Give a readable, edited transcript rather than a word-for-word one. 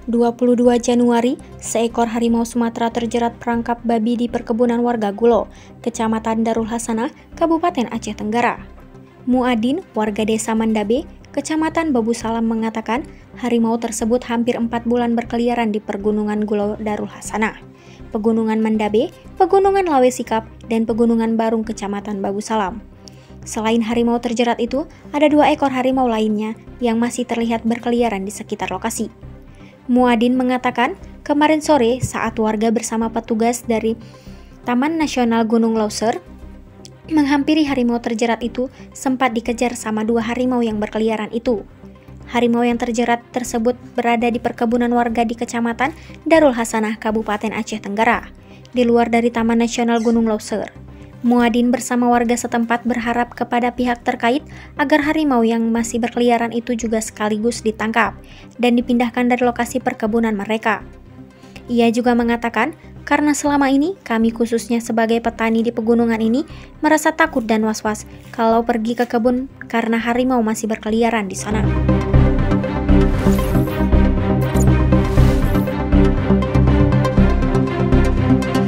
22 Januari, seekor harimau Sumatera terjerat perangkap babi di perkebunan warga Gulo, Kecamatan Darul Hasanah, Kabupaten Aceh Tenggara. Muadin, warga desa Mandabe, Kecamatan Babu Salam mengatakan harimau tersebut hampir 4 bulan berkeliaran di Pegunungan Gulo Darul Hasanah, Pegunungan Mandabe, Pegunungan Lawe Sikap, dan Pegunungan Barung Kecamatan Babu Salam. Selain harimau terjerat itu, ada 2 ekor harimau lainnya yang masih terlihat berkeliaran di sekitar lokasi. Muadin mengatakan, kemarin sore saat warga bersama petugas dari Taman Nasional Gunung Leuser menghampiri harimau terjerat itu, sempat dikejar sama 2 harimau yang berkeliaran itu. Harimau yang terjerat tersebut berada di perkebunan warga di Kecamatan Darul Hasanah, Kabupaten Aceh Tenggara, di luar dari Taman Nasional Gunung Leuser. Muadin bersama warga setempat berharap kepada pihak terkait agar harimau yang masih berkeliaran itu juga sekaligus ditangkap dan dipindahkan dari lokasi perkebunan mereka. Ia juga mengatakan, karena selama ini kami khususnya sebagai petani di pegunungan ini merasa takut dan was-was kalau pergi ke kebun karena harimau masih berkeliaran di sana.